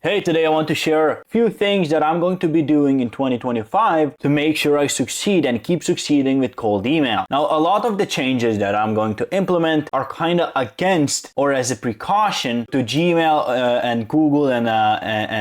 Hey, today I want to share a few things that I'm going to be doing in 2025 to make sure I succeed and keep succeeding with cold email. Now, a lot of the changes that I'm going to implement are kind of against or as a precaution to Gmail and Google and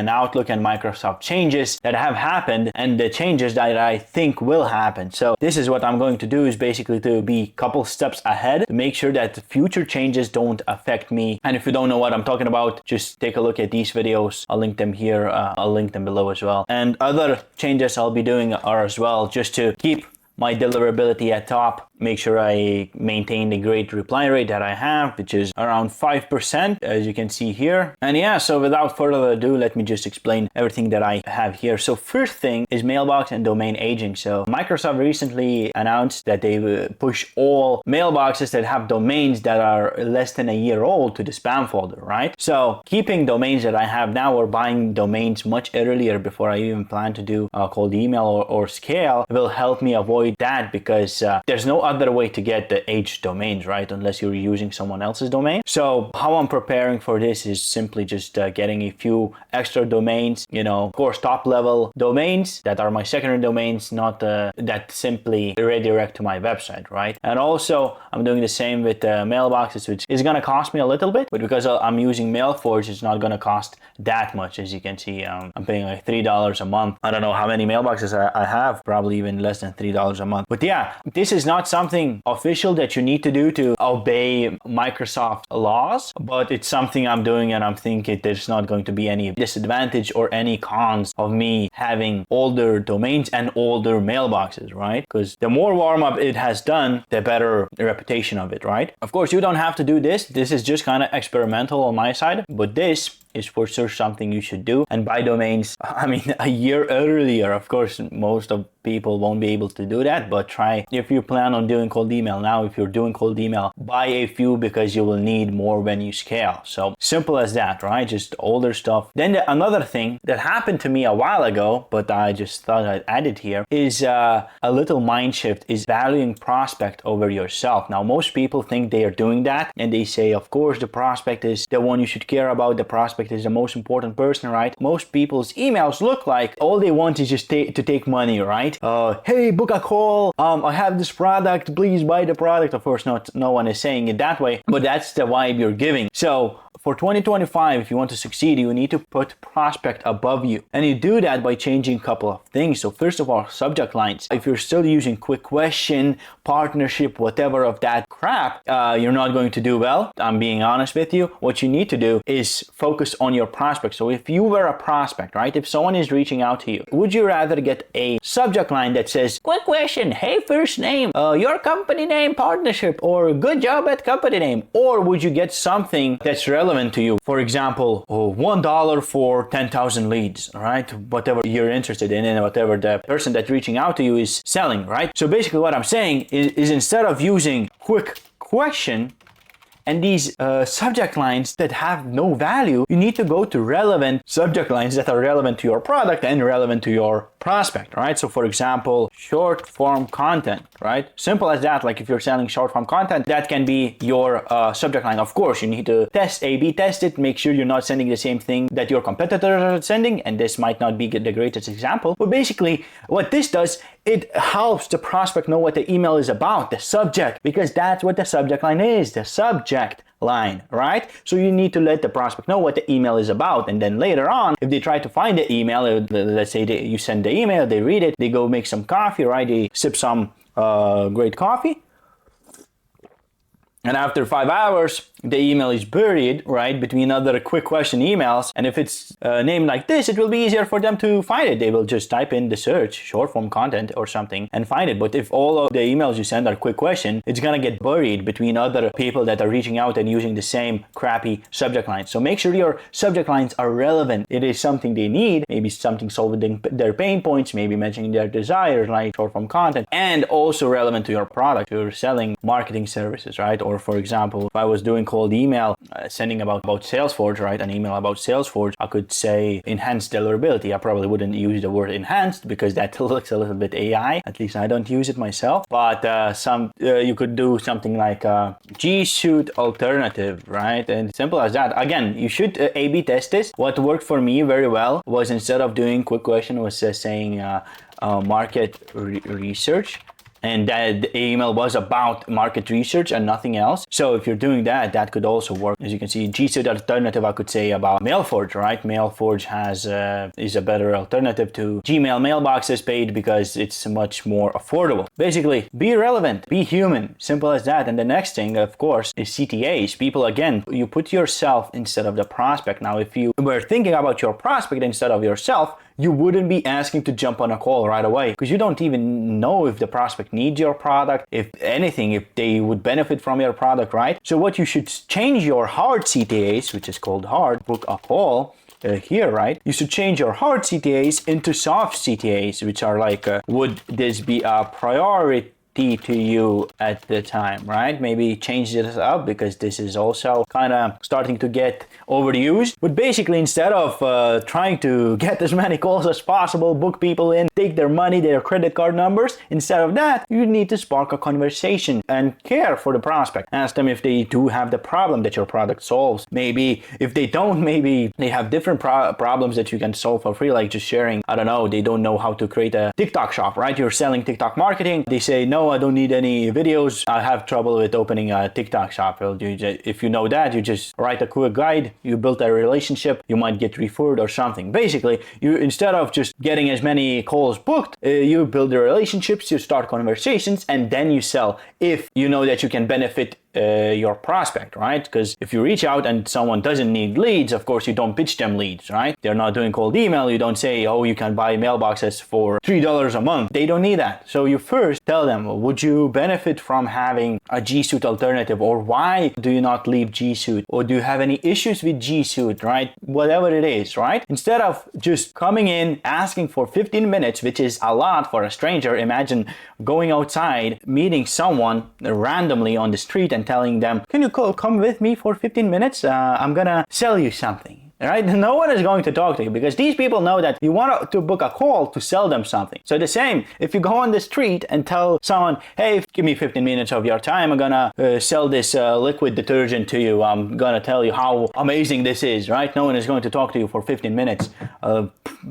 Outlook and Microsoft changes that have happened and the changes that I think will happen. So this is what I'm going to do, is basically to be a couple steps ahead to make sure that future changes don't affect me. And if you don't know what I'm talking about, just take a look at these videos. I'll link them here. I'll link them below as well. And other changes I'll be doing are as well, just to keep my deliverability at top, make sure I maintain the great reply rate that I have, which is around 5%, as you can see here. And yeah, so without further ado, let me just explain everything that I have here. So first thing is mailbox and domain aging. So Microsoft recently announced that they will push all mailboxes that have domains that are less than a year old to the spam folder, right? So keeping domains that I have now or buying domains much earlier before I even plan to do cold email or scale will help me avoid that, because there's no other way to get the aged domains, right? Unless you're using someone else's domain. So how I'm preparing for this is simply just getting a few extra domains, of course, top level domains that are my secondary domains, not that simply redirect to my website, right? And also I'm doing the same with mailboxes, which is going to cost me a little bit, but because I'm using Salesforge, it's not going to cost that much. As you can see, I'm paying like $3 a month. I don't know how many mailboxes I have, probably even less than $3 a month. But yeah, this is not something official that you need to do to obey Microsoft laws, but it's something I'm doing, and I'm thinking there's not going to be any disadvantage or any cons of me having older domains and older mailboxes, right? Because the more warm up it has done, the better reputation of it, right? Of course, you don't have to do this. This is just kind of experimental on my side, but this is for sure something you should do. And buy domains, a year earlier. Of course, most of people won't be able to do that, but try. If you plan on doing cold email now, if you're doing cold email, buy a few, because you will need more when you scale. So simple as that, right? Just older stuff. Then another thing that happened to me a while ago, but I just thought I'd add it here, is a little mind shift, is valuing prospect over yourself. Now, most people think they are doing that, and they say, of course, the prospect is the one you should care about. The prospect is the most important person, right? Most people's emails look like all they want is just to take money, right? Hey, book a call. I have this product. Please buy the product. Of course, no one is saying it that way, but that's the vibe you're giving. So for 2025, if you want to succeed, you need to put prospect above you. And you do that by changing a couple of things. So first of all, subject lines. If you're still using quick question, partnership, whatever of that crap, you're not going to do well. I'm being honest with you. What you need to do is focus on your prospect. So if you were a prospect, right? If someone is reaching out to you, would you rather get a subject line that says, quick question, hey, first name, your company name, partnership, or good job at company name? Or would you get something that's relevant to you? For example, $1 for 10,000 leads, right? Whatever you're interested in and whatever the person that's reaching out to you is selling, right? So basically what I'm saying is instead of using quick question and these subject lines that have no value, you need to go to relevant subject lines that are relevant to your product and relevant to your prospect, right? So for example, short form content, right? Simple as that. Like if you're selling short form content, that can be your subject line. Of course, you need to A/B test it, make sure you're not sending the same thing that your competitors are sending, and this might not be the greatest example, but basically what this does, it helps the prospect know what the email is about, the subject, because that's what the subject line is, the subject line, right? So you need to let the prospect know what the email is about, and then later on, if they try to find the email, let's say you send the email, they read it, they go make some coffee, right? They sip some great coffee, and after 5 hours, the email is buried, right, between other quick question emails. And if it's named like this, it will be easier for them to find it. They will just type in the search, short form content or something, and find it. But if all of the emails you send are quick question, it's going to get buried between other people that are reaching out and using the same crappy subject lines. So make sure your subject lines are relevant. It is something they need, maybe something solving their pain points, maybe mentioning their desires, like short form content, and also relevant to your product. You're selling marketing services, right? Or for example, if I was doing cold email, sending about Salesforge, right? An email about Salesforge, I could say enhanced deliverability. I probably wouldn't use the word enhanced because that looks a little bit AI. At least I don't use it myself. But you could do something like G Suite alternative, right? And simple as that. Again, you should A/B test this. What worked for me very well was, instead of doing quick question, was saying market research. And that email was about market research and nothing else. So if you're doing that, that could also work. As you can see, G Suite alternative, I could say about Mailforge, right? Mailforge is a better alternative to Gmail mailboxes paid because it's much more affordable. Basically, be relevant, be human, simple as that. And the next thing, of course, is CTAs. People, again, you put yourself instead of the prospect. Now, if you were thinking about your prospect instead of yourself, you wouldn't be asking to jump on a call right away, because you don't even know if the prospect needs your product, if anything, if they would benefit from your product, right? So what you should change your hard CTAs, which is called hard, book a call, here, right? You should change your hard CTAs into soft CTAs, which are like, would this be a priority to you at the time, right? Maybe change this up because this is also kind of starting to get overused. But basically, instead of trying to get as many calls as possible, book people in, take their money, their credit card numbers, instead of that, you need to spark a conversation and care for the prospect. Ask them if they do have the problem that your product solves. Maybe if they don't, maybe they have different problems that you can solve for free, like just sharing, I don't know, they don't know how to create a TikTok shop, right? You're selling TikTok marketing. They say, no, I don't need any videos. I have trouble with opening a TikTok shop. Well, if you know that, you just write a quick guide, you build a relationship, you might get referred or something. Basically, you, instead of just getting as many calls booked, you build the relationships, you start conversations, and then you sell if you know that you can benefit your prospect, right? Because if you reach out and someone doesn't need leads, of course you don't pitch them leads, right? They're not doing cold email. You don't say, oh, you can buy mailboxes for $3 a month. They don't need that. So you first tell them, would you benefit from having a G Suite alternative, or why do you not leave G Suite, or do you have any issues with G Suite, right? Whatever it is, right? Instead of just coming in asking for 15 minutes, which is a lot for a stranger. Imagine going outside, meeting someone randomly on the street and telling them, can you come with me for 15 minutes? I'm gonna sell you something. Right? No one is going to talk to you because these people know that you want to book a call to sell them something. So the same, if you go on the street and tell someone, hey, give me 15 minutes of your time, I'm gonna sell this liquid detergent to you. I'm gonna tell you how amazing this is, right? No one is going to talk to you for 15 minutes.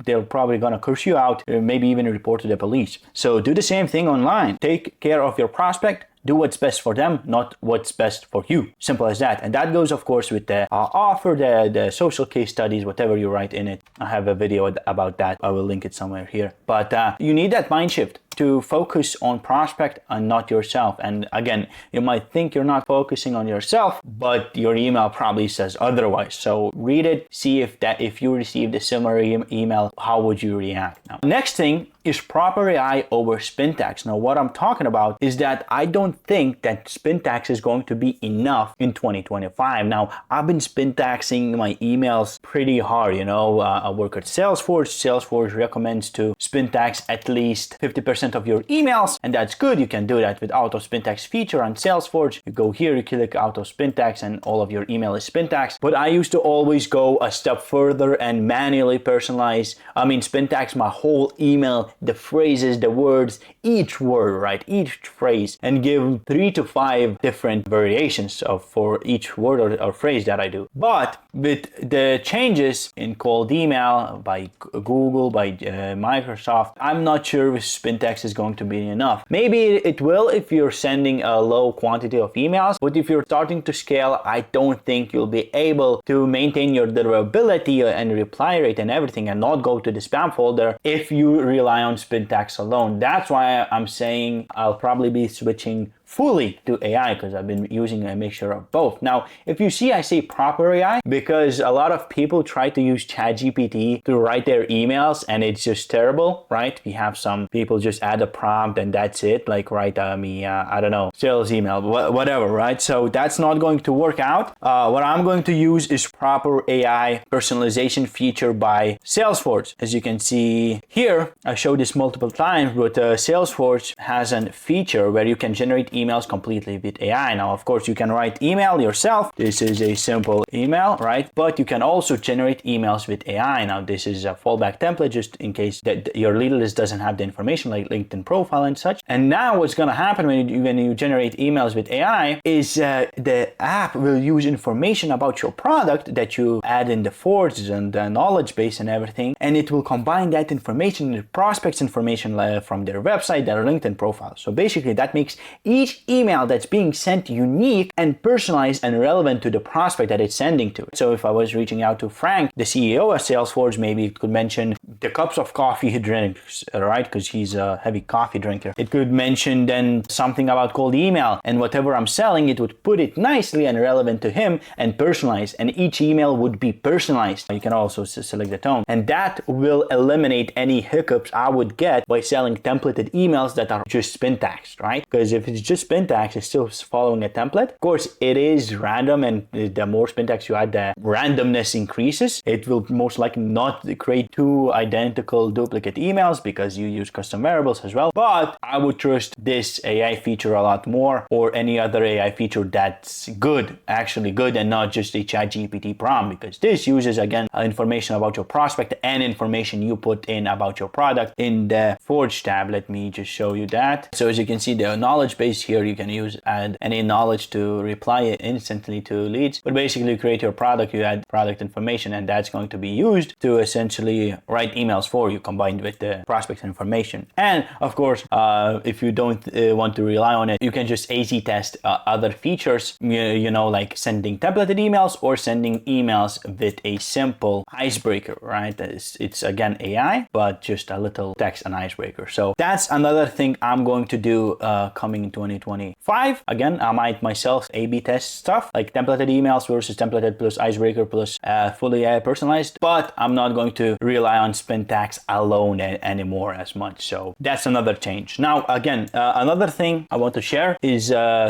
They're probably gonna curse you out, maybe even report to the police. So do the same thing online. Take care of your prospect. Do what's best for them, not what's best for you. Simple as that. And that goes, of course, with the offer, the social case studies, whatever you write in it. I have a video about that. I will link it somewhere here. But you need that mind shift to focus on prospect and not yourself. And again, you might think you're not focusing on yourself, but your email probably says otherwise. So read it, see if you received a similar email, how would you react? Now, next thing is proper AI over spin tags. Now, what I'm talking about is that I don't think that spin tags is going to be enough in 2025. Now, I've been spin taxing my emails pretty hard. I work at Salesforge. Salesforge recommends to spin tax at least 50% of your emails, and that's good. You can do that with auto spin tax feature on Salesforge. You go here, you click auto spin tax, and all of your email is spin tax. But I used to always go a step further and manually personalize. Spin tax my whole email, the phrases, the words, each word, right? Each phrase, and give 3 to 5 different variations for each word or phrase that I do. But with the changes in cold email by Google, by Microsoft, I'm not sure if spin tax is going to be enough. Maybe it will if you're sending a low quantity of emails, but if you're starting to scale, I don't think you'll be able to maintain your deliverability and reply rate and everything and not go to the spam folder if you rely on spin tax alone. That's why I'm saying I'll probably be switching fully to AI because I've been using a mixture of both. Now, if you see I say proper AI because a lot of people try to use ChatGPT to write their emails and it's just terrible, right? We have some people just add a prompt and that's it, like write me, I don't know, sales email, whatever, right? So that's not going to work out. What I'm going to use is proper AI personalization feature by Salesforge. As you can see here, I showed this multiple times, but Salesforge has a feature where you can generate emails completely with AI. Now, of course, you can write email yourself. This is a simple email, right? But you can also generate emails with AI. Now, this is a fallback template just in case that your lead list doesn't have the information like LinkedIn profile and such. And now what's going to happen when you generate emails with AI is the app will use information about your product that you add in the Forge and the knowledge base and everything, and it will combine that information with prospects information from their website, their LinkedIn profile. So basically that makes each email that's being sent unique and personalized and relevant to the prospect that it's sending to. So if I was reaching out to Frank, the CEO of Salesforge, maybe it could mention the cups of coffee he drinks, right? Because he's a heavy coffee drinker. It could mention then something about cold email, and whatever I'm selling, it would put it nicely and relevant to him and personalized, and each email would be personalized. You can also select the tone, and that will eliminate any hiccups I would get by selling templated emails that are just syntaxed, right? Because if it's just syntax, it's still following a template. Of course, it is random, and the more syntax you add, the randomness increases. It will most likely not create two identical duplicate emails because you use custom variables as well. But I would trust this AI feature a lot more, or any other AI feature that's good, actually good, and not just a ChatGPT prompt, because this uses again information about your prospect and information you put in about your product in the Forge tab. Let me just show you that. So as you can see, the knowledge base here, you can add any knowledge to reply instantly to leads. But basically you create your product, you add product information, and that's going to be used to essentially write emails for you combined with the prospect information. And of course, if you don't want to rely on it, you can just AZ test other features, you know, like sending templated emails or sending emails with a simple icebreaker, right? It's again AI, but just a little text and icebreaker. So that's another thing I'm going to do coming in 2025. Again, I might myself A/B test stuff like templated emails versus templated plus icebreaker plus fully AI personalized, but I'm not going to rely on syntax alone anymore as much. So that's another change. Now, again, another thing I want to share is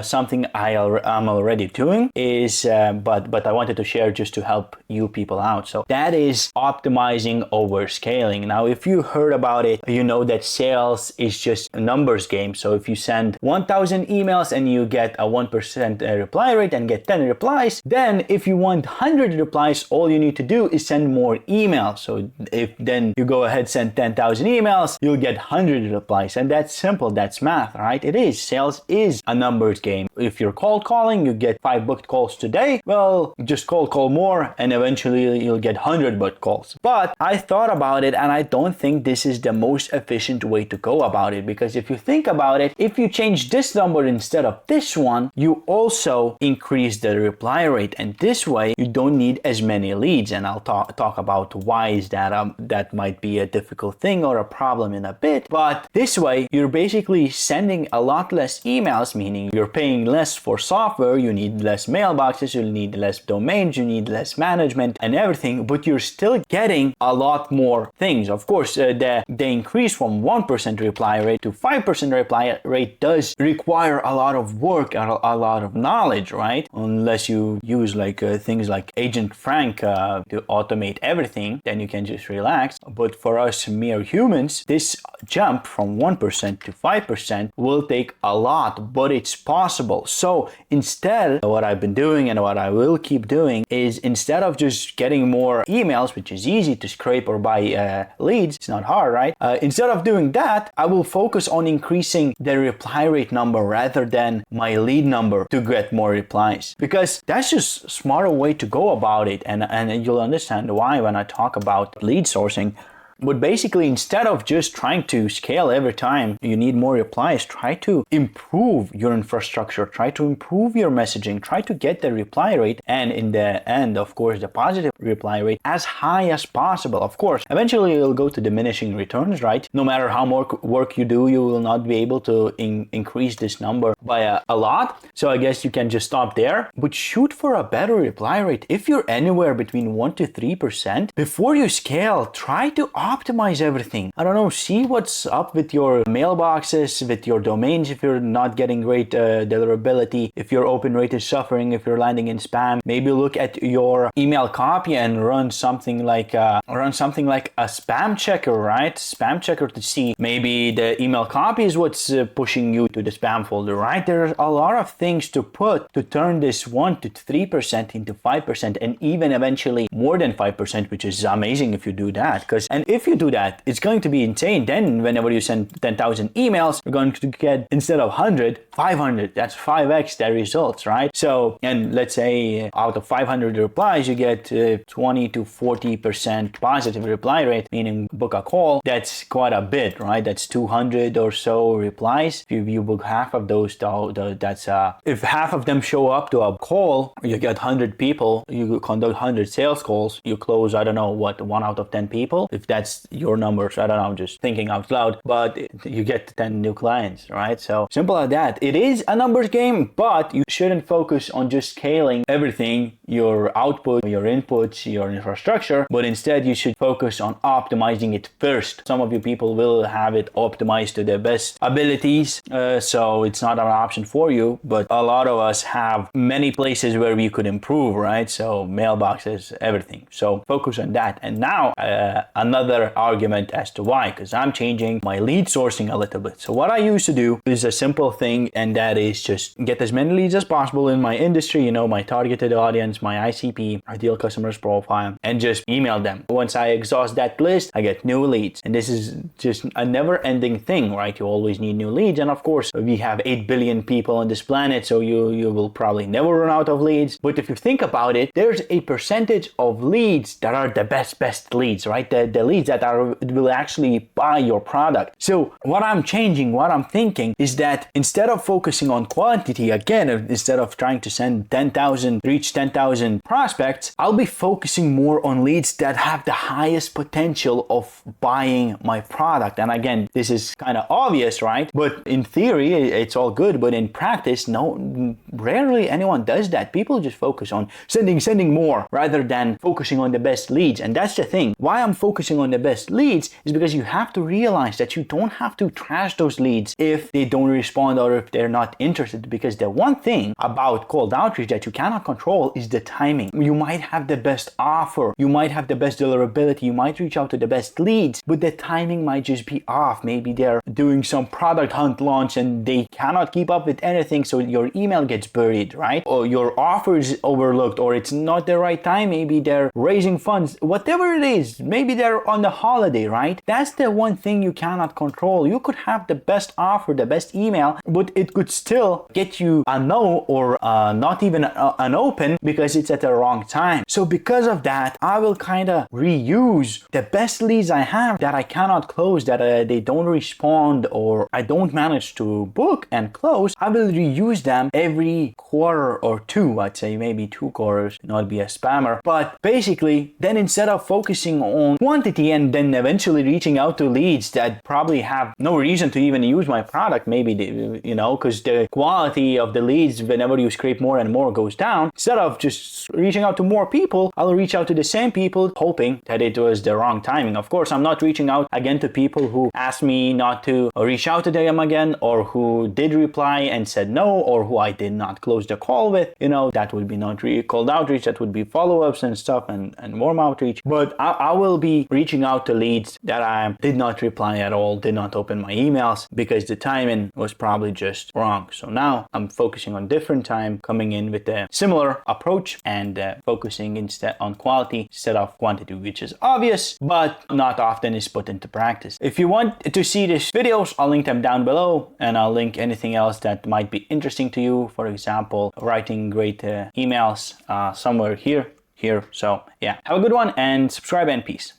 something I'm already doing is, but I wanted to share just to help you people out. So that is optimizing over scaling. Now, if you heard about it, you know that sales is just a numbers game. So if you send 1,000 emails and you get a 1% reply rate and get 10 replies, then if you want 100 replies, all you need to do is send more emails. So if then you go ahead, send 10,000 emails, you'll get 100 replies. And that's simple. That's math, right? It is. Sales is a numbers game. If you're cold calling, you get 5 booked calls today. Well, just cold call more and eventually you'll get 100 booked calls. But I thought about it, and I don't think this is the most efficient way to go about it, because if you think about it, if you change this number instead of this one, you also increase the reply rate, and this way you don't need as many leads. And I'll talk about why is that that might be a difficult thing or a problem in a bit. But this way you're basically sending a lot less emails, meaning you're paying less for software, you need less mailboxes, you need less domains, you need less management and everything, but you're still getting a lot more things. Of course, the increase from 1% reply rate to 5% reply rate does require a lot of work and a lot of knowledge, right? Unless you use like things like Agent Frank to automate everything, then you can just relax. But for us mere humans, this jump from 1% to 5% will take a lot, but it's possible. So instead, what I've been doing and what I will keep doing is, instead of just getting more emails, which is easy to scrape or buy leads, it's not hard, right? Instead of doing that, I will focus on increasing the reply rate number rather than my lead number to get more replies, because that's just a smarter way to go about it. And you'll understand why when I talk about lead sourcing. But basically, instead of just trying to scale every time you need more replies, try to improve your infrastructure, try to improve your messaging, try to get the reply rate, and in the end, of course, the positive reply rate as high as possible. Of course, eventually you'll go to diminishing returns, right? No matter how more work you do, you will not be able to increase this number by a lot. So I guess you can just stop there, but shoot for a better reply rate. If you're anywhere between 1 to 3%, before you scale, try to optimize everything. I don't know, see what's up with your mailboxes, with your domains if you're not getting great deliverability, if your open rate is suffering, if you're landing in spam. Maybe look at your email copy and run something like a spam checker, right? Spam checker to see maybe the email copy is what's pushing you to the spam folder, right? There's a lot of things to put to turn this 1 to 3% into 5% and even eventually more than 5%, which is amazing if you do that. And if you do that, it's going to be insane. Then whenever you send 10,000 emails, you're going to get, instead of 100, 500. That's 5x the results, right? So, and let's say out of 500 replies, you get 20 to 40% positive reply rate, meaning book a call. That's quite a bit, right? That's 200 or so replies. If you book half of those, that's if half of them show up to a call, you get 100 people, you conduct 100 sales calls, you close, I don't know what, 1 out of 10 people. If that's your numbers, I don't know, I'm just thinking out loud, but you get 10 new clients, right? So simple as that. It is a numbers game, but you shouldn't focus on just scaling everything, your output, your inputs, your infrastructure, but instead you should focus on optimizing it first. Some of you people will have it optimized to their best abilities, so it's not an option for you, but a lot of us have many places where we could improve, right? So mailboxes, everything. So focus on that. And now another argument as to why, because I'm changing my lead sourcing a little bit. So what I used to do is a simple thing, and that is just get as many leads as possible in my industry, you know, my targeted audience, my ICP, ideal customers profile, and just email them. Once I exhaust that list, I get new leads. And this is just a never-ending thing, right? You always need new leads. And of course, we have 8 billion people on this planet, so you will probably never run out of leads. But if you think about it, there's a percentage of leads that are the best leads, right? The leads that will actually buy your product. So what I'm changing, what I'm thinking is that instead of focusing on quantity, again, instead of trying to send 10,000, reach 10,000 prospects, I'll be focusing more on leads that have the highest potential of buying my product. And again, this is kind of obvious, right? But in theory, it's all good. But in practice, no, rarely anyone does that. People just focus on sending more rather than focusing on the best leads. And that's the thing. Why I'm focusing on the best leads is because you have to realize that you don't have to trash those leads if they don't respond or if they're not interested. Because the one thing about cold outreach that you cannot control is the timing. You might have the best offer, you might have the best deliverability, you might reach out to the best leads, but the timing might just be off. Maybe they're doing some product hunt launch and they cannot keep up with anything, so your email gets buried, right? Or your offer is overlooked, or it's not the right time. Maybe they're raising funds, whatever it is. Maybe they're on the holiday, right? That's the one thing you cannot control. You could have the best offer, the best email, but it could still get you a no or not even an open because it's at the wrong time. So because of that, I will kind of reuse the best leads I have that I cannot close, that they don't respond or I don't manage to book and close. I will reuse them every quarter or two. I'd say maybe 2 quarters, not be a spammer. But basically, then instead of focusing on quantity and then eventually reaching out to leads that probably have no reason to even use my product, maybe because the quality of the leads whenever you scrape more and more goes down. Instead of just reaching out to more people, I'll reach out to the same people hoping that it was the wrong timing. Of course, I'm not reaching out again to people who asked me not to reach out to them again, or who did reply and said no, or who I did not close the call with. That would be not really cold outreach. That would be follow-ups and stuff and warm outreach. But I will be reaching out to leads that I did not reply at all, did not open my emails because the timing was probably just wrong. So now I'm focusing on different time, coming in with a similar approach and focusing instead on quality instead of quantity, which is obvious, but not often is put into practice. If you want to see these videos, I'll link them down below, and I'll link anything else that might be interesting to you. For example, writing great emails somewhere here. So yeah, have a good one and subscribe and peace.